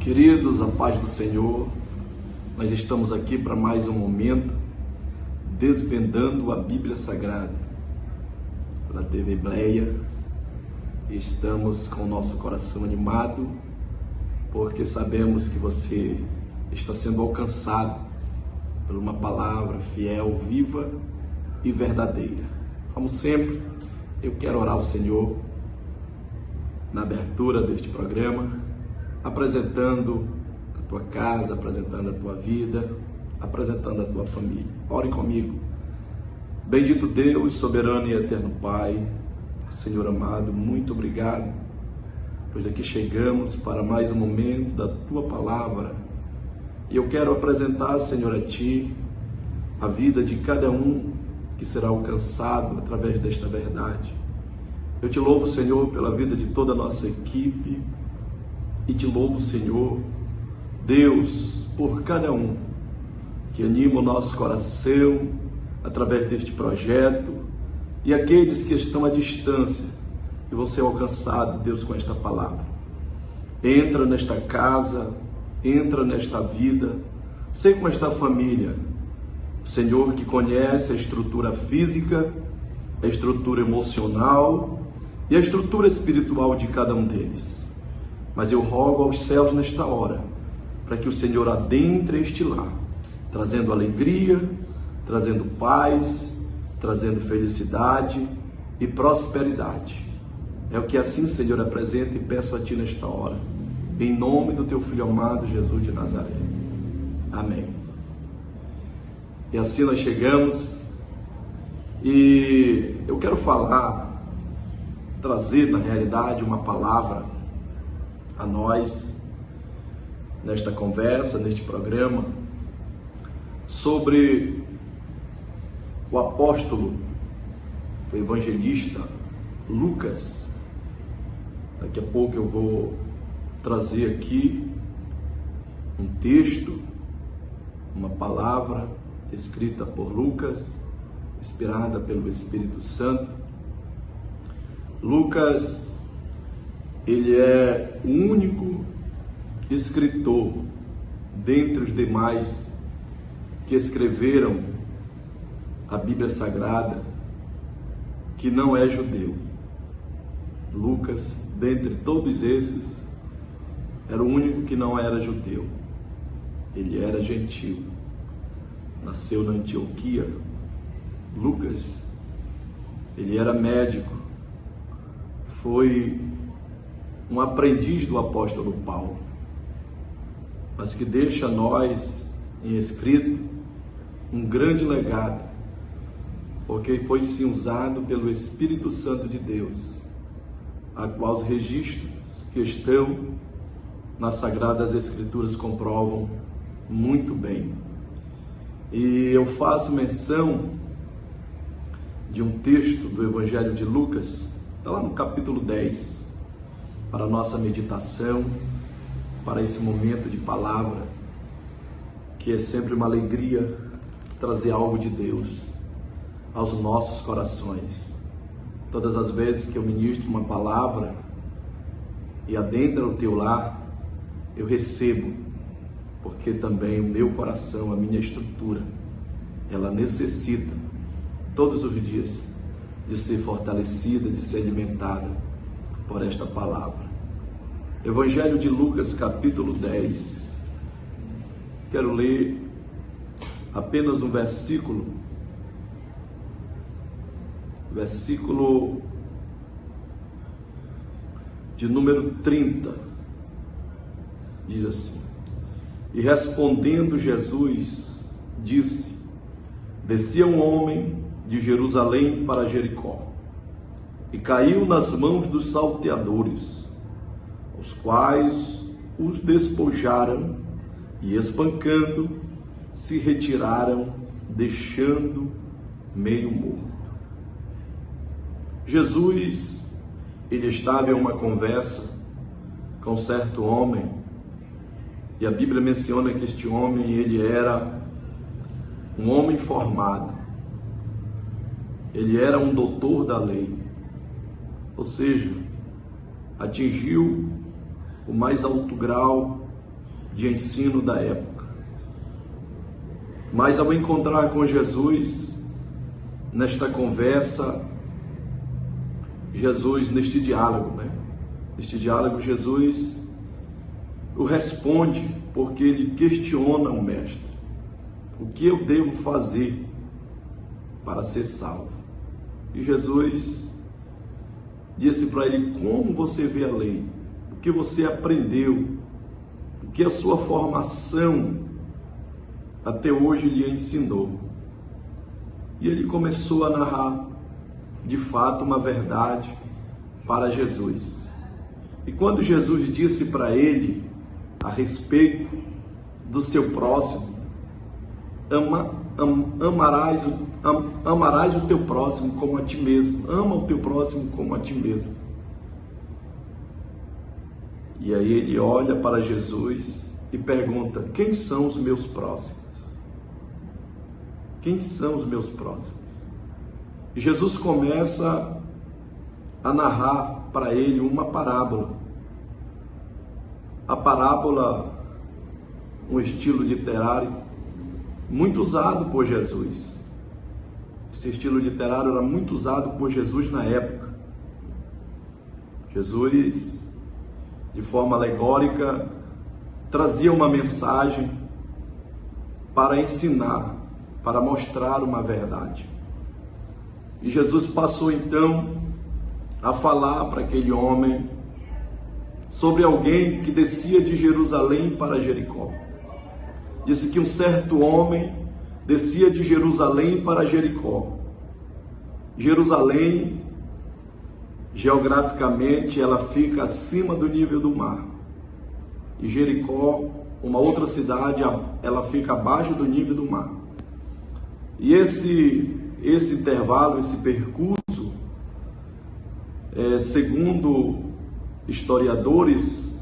Queridos, a paz do Senhor, nós estamos aqui para mais um momento desvendando a Bíblia Sagrada pela TV Bleia. Estamos com o nosso coração animado porque sabemos que você está sendo alcançado por uma palavra fiel, viva e verdadeira. Como sempre, eu quero orar ao Senhor na abertura deste programa, apresentando a tua casa, apresentando a tua vida, apresentando a tua família. Ore comigo. Bendito Deus, soberano e eterno Pai, Senhor amado, muito obrigado, pois aqui chegamos para mais um momento da tua palavra. E eu quero apresentar, Senhor, a Ti a vida de cada um que será alcançado através desta verdade. Eu te louvo, Senhor, pela vida de toda a nossa equipe e te louvo, Senhor, Deus, por cada um que anima o nosso coração através deste projeto e aqueles que estão à distância e vão ser alcançados, Deus, com esta palavra. Entra nesta casa, entra nesta vida, sei como está a família, o Senhor que conhece a estrutura física, a estrutura emocional e a estrutura espiritual de cada um deles. Mas eu rogo aos céus nesta hora, para que o Senhor adentre este lar, trazendo alegria, trazendo paz, trazendo felicidade e prosperidade. É o que assim, Senhor, apresento e peço a Ti nesta hora, em nome do Teu Filho amado, Jesus de Nazaré. Amém. E assim nós chegamos e eu quero trazer na realidade uma palavra a nós, nesta conversa, neste programa, sobre o apóstolo, o evangelista Lucas. Daqui a pouco eu vou trazer aqui um texto, uma palavra escrita por Lucas, inspirada pelo Espírito Santo. Lucas, ele é o único escritor dentre os demais que escreveram a Bíblia Sagrada que não é judeu. Lucas, dentre todos esses, era o único que não era judeu. Ele era gentio. Nasceu na Antioquia. Lucas, ele era médico. Foi um aprendiz do apóstolo Paulo, mas que deixa a nós em escrito um grande legado, porque foi sim usado pelo Espírito Santo de Deus, a qual os registros que estão nas Sagradas Escrituras comprovam muito bem. E eu faço menção de um texto do Evangelho de Lucas, está lá no capítulo 10, para a nossa meditação, para esse momento de palavra, que é sempre uma alegria trazer algo de Deus aos nossos corações. Todas as vezes que eu ministro uma palavra e adentra o teu lar, eu recebo, porque também o meu coração, a minha estrutura, ela necessita todos os dias de ser fortalecida, de ser alimentada por esta palavra. Evangelho de Lucas, capítulo 10. Quero ler apenas um versículo de número 30. Diz assim: E respondendo Jesus, disse: Descia um homem de Jerusalém para Jericó, e caiu nas mãos dos salteadores, os quais os despojaram e, espancando, se retiraram, deixando meio morto. Jesus, ele estava em uma conversa com certo homem, e a Bíblia menciona que este homem, ele era um homem formado, ele era um doutor da lei, ou seja, atingiu o mais alto grau de ensino da época. Mas ao encontrar com Jesus, nesta conversa, Jesus, neste diálogo, Jesus o responde, porque ele questiona o mestre: o que eu devo fazer para ser salvo? E Jesus disse para ele: como você vê a lei? O que você aprendeu? O que a sua formação até hoje lhe ensinou? E ele começou a narrar, de fato, uma verdade para Jesus. E quando Jesus disse para ele a respeito do seu próximo, amarás o teu próximo como a ti mesmo. Ama o teu próximo como a ti mesmo. E aí ele olha para Jesus e pergunta: quem são os meus próximos? Quem são os meus próximos? E Jesus começa a narrar para ele uma parábola. A parábola, um estilo literário muito usado por Jesus. Esse estilo literário era muito usado por Jesus na época. Jesus, de forma alegórica, trazia uma mensagem para ensinar, para mostrar uma verdade. E Jesus passou então a falar para aquele homem sobre alguém que descia de Jerusalém para Jericó. Disse que um certo homem descia de Jerusalém para Jericó. Jerusalém, geograficamente, ela fica acima do nível do mar. E Jericó, uma outra cidade, ela fica abaixo do nível do mar. E esse intervalo, esse percurso, segundo historiadores,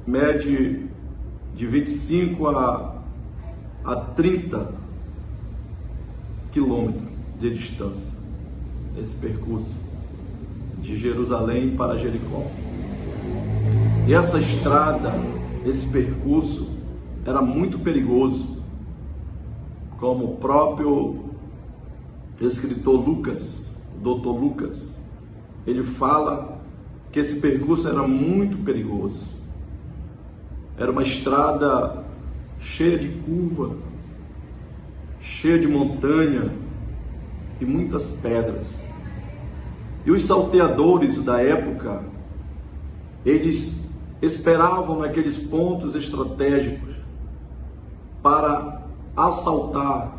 mede de 25 a 30 quilômetros de distância, esse percurso de Jerusalém para Jericó. E essa estrada, esse percurso, era muito perigoso, como o próprio escritor Lucas, Dr. Lucas, ele fala que esse percurso era muito perigoso. Era uma estrada cheia de curva, cheia de montanha e muitas pedras. E os salteadores da época, eles esperavam naqueles pontos estratégicos para assaltar,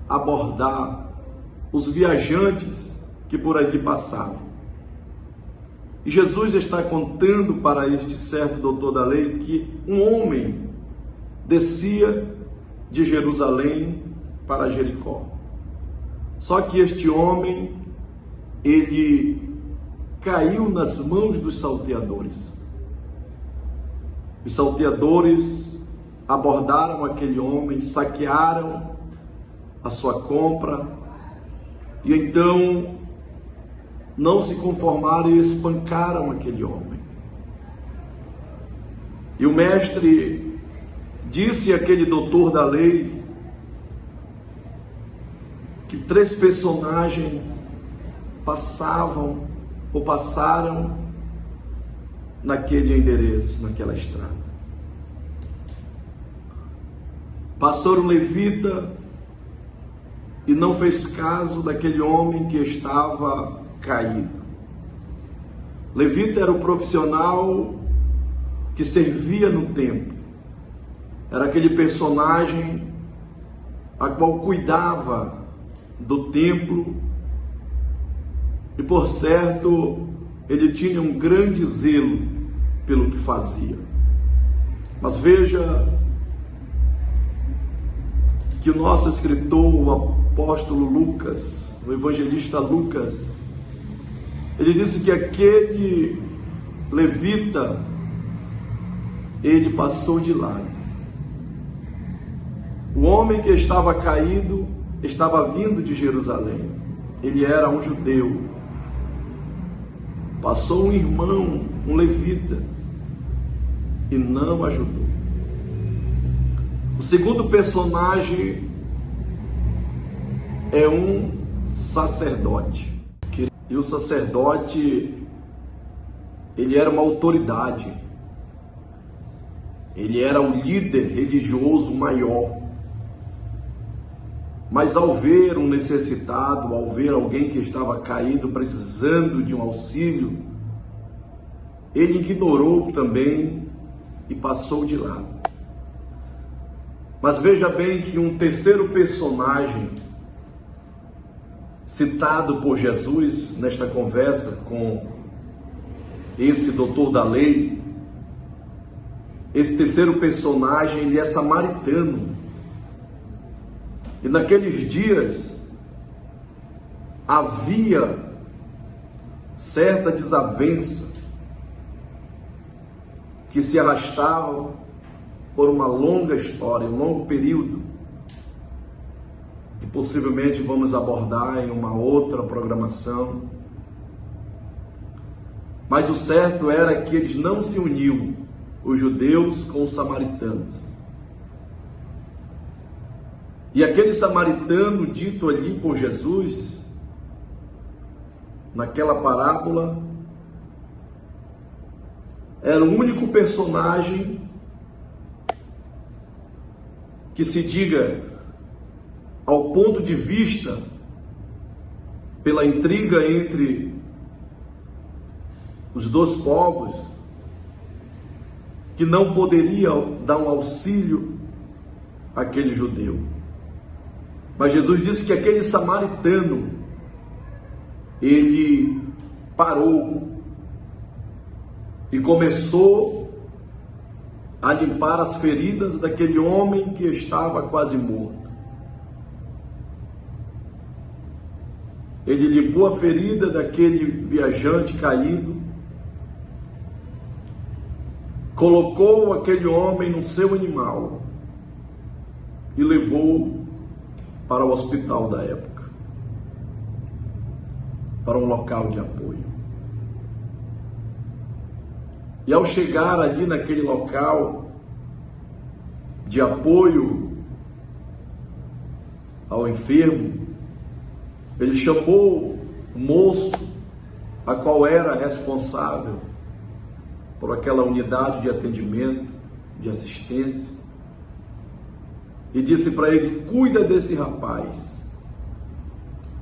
abordar os viajantes que por ali passavam. E Jesus está contando para este certo doutor da lei que um homem descia de Jerusalém para Jericó. Só que este homem, ele caiu nas mãos dos salteadores. Os salteadores abordaram aquele homem, saquearam a sua compra e então não se conformaram e espancaram aquele homem. E o mestre disse àquele doutor da lei que 3 personagens passaram naquele endereço, naquela estrada. Passou um levita e não fez caso daquele homem que estava caído. Levita era o profissional que servia no templo. Era aquele personagem a qual cuidava do templo e, por certo, ele tinha um grande zelo pelo que fazia. Mas veja que o nosso escritor, o apóstolo Lucas, o evangelista Lucas, ele disse que aquele levita, ele passou de lado. O homem que estava caído estava vindo de Jerusalém. Ele era um judeu. Passou um irmão, um levita, e não ajudou. O segundo personagem é um sacerdote. E o sacerdote, ele era uma autoridade. Ele era o líder religioso maior. Mas ao ver um necessitado, ao ver alguém que estava caído, precisando de um auxílio, ele ignorou também e passou de lado. Mas veja bem que um terceiro personagem citado por Jesus nesta conversa com esse doutor da lei, esse terceiro personagem, ele é samaritano. E naqueles dias havia certa desavença que se arrastava por uma longa história, um longo período, que possivelmente vamos abordar em uma outra programação. Mas o certo era que eles não se uniam, os judeus com os samaritanos. E aquele samaritano dito ali por Jesus, naquela parábola, era o único personagem que se diga, ao ponto de vista, pela intriga entre os dois povos, que não poderia dar um auxílio àquele judeu. Mas Jesus disse que aquele samaritano, ele parou e começou a limpar as feridas daquele homem que estava quase morto. Ele limpou a ferida daquele viajante caído, colocou aquele homem no seu animal e levou para o hospital da época, para um local de apoio. E ao chegar ali naquele local de apoio ao enfermo, ele chamou o moço, a qual era responsável por aquela unidade de atendimento, de assistência, e disse para ele: cuida desse rapaz,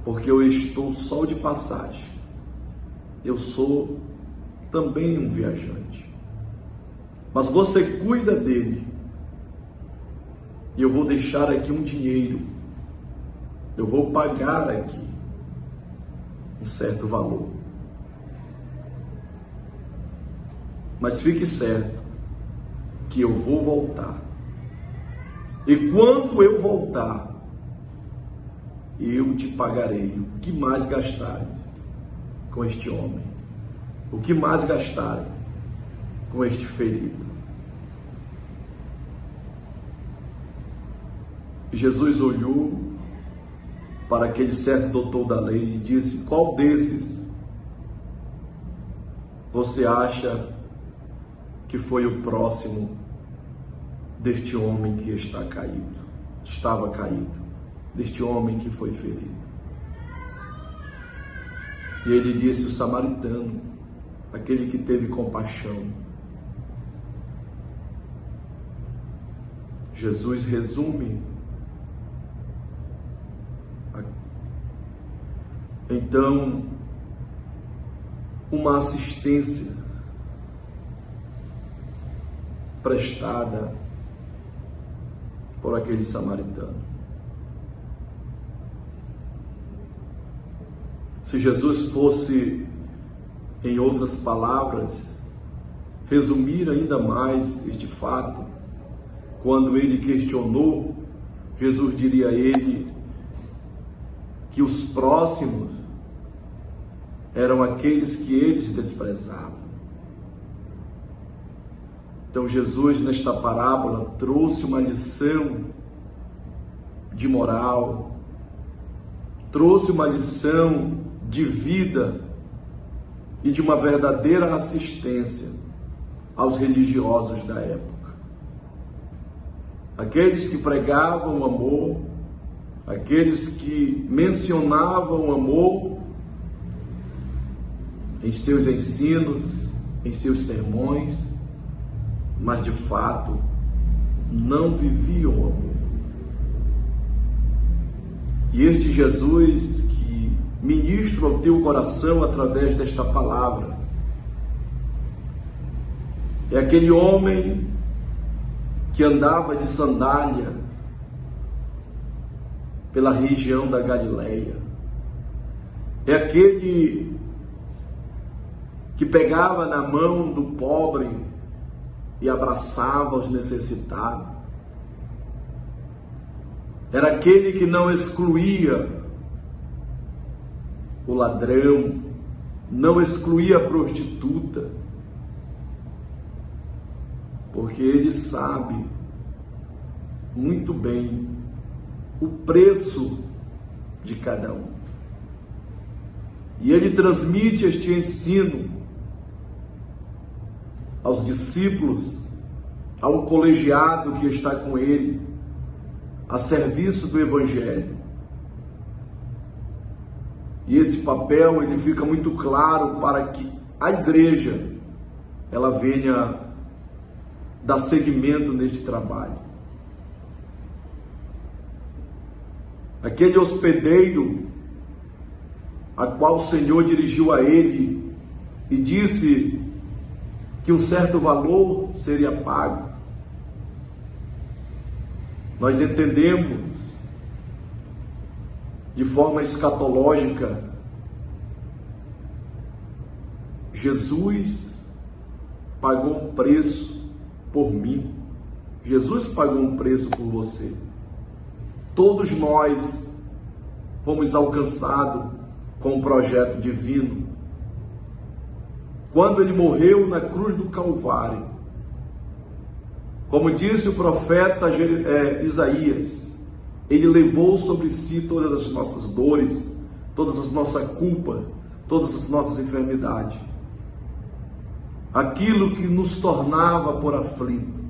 porque eu estou só de passagem, eu sou também um viajante, mas você cuida dele, e eu vou deixar aqui um dinheiro, eu vou pagar aqui um certo valor, mas fique certo que eu vou voltar. E quando eu voltar, eu te pagarei o que mais gastares com este homem, o que mais gastarem com este ferido. Jesus olhou para aquele certo doutor da lei e disse: qual desses você acha que foi o próximo deste homem que estava caído, deste homem que foi ferido? E ele disse: o samaritano, aquele que teve compaixão. Jesus resume então uma assistência prestada por aquele samaritano. Se Jesus fosse, em outras palavras, resumir ainda mais este fato, quando ele questionou, Jesus diria a ele que os próximos eram aqueles que eles desprezavam. Então Jesus, nesta parábola, trouxe uma lição de moral, trouxe uma lição de vida e de uma verdadeira assistência aos religiosos da época. aqueles que pregavam o amor, aqueles que mencionavam o amor em seus ensinos, em seus sermões, mas de fato não viviam o amor. E este Jesus que ministra ao teu coração através desta palavra é aquele homem que andava de sandália pela região da Galileia. É aquele que pegava na mão do pobre e abraçava os necessitados. Era aquele que não excluía o ladrão, não excluía a prostituta, porque ele sabe muito bem o preço de cada um. E ele transmite este ensino aos discípulos, ao colegiado que está com ele, a serviço do Evangelho. E esse papel, ele fica muito claro para que a igreja, ela venha dar seguimento neste trabalho. Aquele hospedeiro, a qual o Senhor dirigiu a ele e disse que um certo valor seria pago. Nós entendemos de forma escatológica, Jesus pagou um preço por mim. Jesus pagou um preço por você. Todos nós fomos alcançados com um projeto divino. Quando ele morreu na cruz do Calvário, como disse o profeta Isaías, ele levou sobre si todas as nossas dores, todas as nossas culpas, todas as nossas enfermidades. Aquilo que nos tornava por aflito.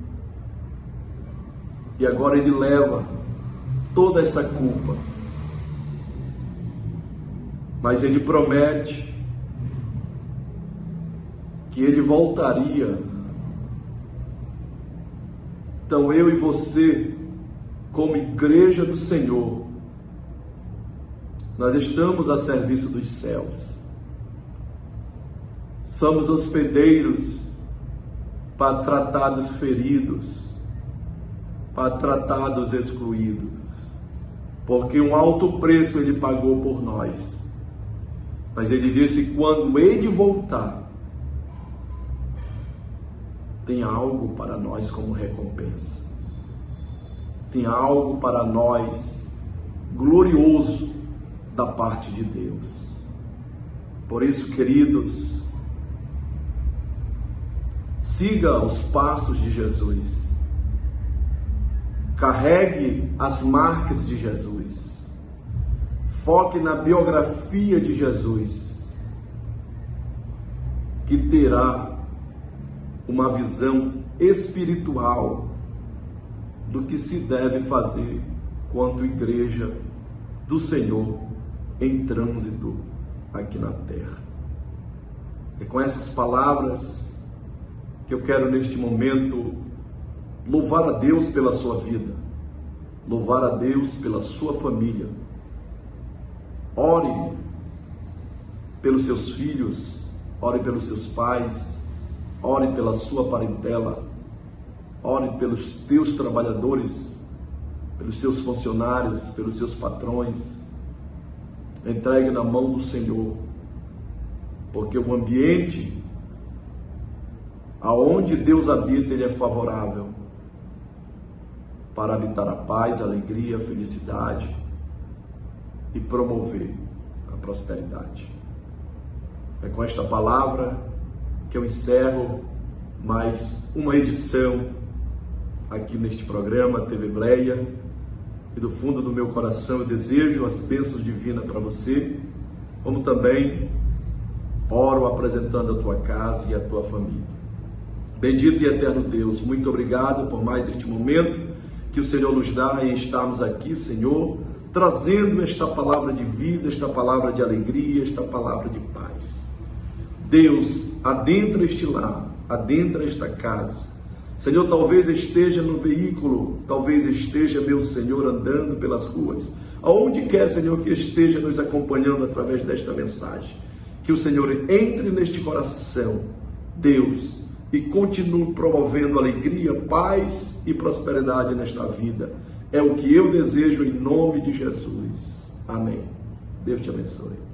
E agora ele leva toda essa culpa. Mas ele promete que ele voltaria. Então eu e você, como igreja do Senhor, nós estamos a serviço dos céus. Somos hospedeiros para tratar dos feridos, para tratar dos excluídos, porque um alto preço ele pagou por nós. Mas ele disse: quando ele voltar, tem algo para nós como recompensa. Tem algo para nós glorioso da parte de Deus. Por isso, queridos, siga os passos de Jesus. Carregue as marcas de Jesus. Foque na biografia de Jesus, que terá uma visão espiritual do que se deve fazer quanto igreja do Senhor em trânsito aqui na terra. É com essas palavras que eu quero neste momento louvar a Deus pela sua vida, louvar a Deus pela sua família. Ore pelos seus filhos, ore pelos seus pais, ore pela sua parentela, ore pelos teus trabalhadores, pelos seus funcionários, pelos seus patrões. Entregue na mão do Senhor, porque o ambiente aonde Deus habita, ele é favorável para habitar a paz, a alegria, a felicidade e promover a prosperidade. É com esta palavra que eu encerro mais uma edição aqui neste programa TV Bleia, e do fundo do meu coração eu desejo as bênçãos divinas para você, como também oro apresentando a tua casa e a tua família. Bendito e eterno Deus, muito obrigado por mais este momento que o Senhor nos dá em estarmos aqui, Senhor, trazendo esta palavra de vida, esta palavra de alegria, esta palavra de paz. Deus, adentra este lar, adentra esta casa. Senhor, talvez esteja no veículo, talvez esteja, meu Senhor, andando pelas ruas. Aonde quer, Senhor, que esteja nos acompanhando através desta mensagem. Que o Senhor entre neste coração, Deus, e continue promovendo alegria, paz e prosperidade nesta vida. É o que eu desejo em nome de Jesus. Amém. Deus te abençoe.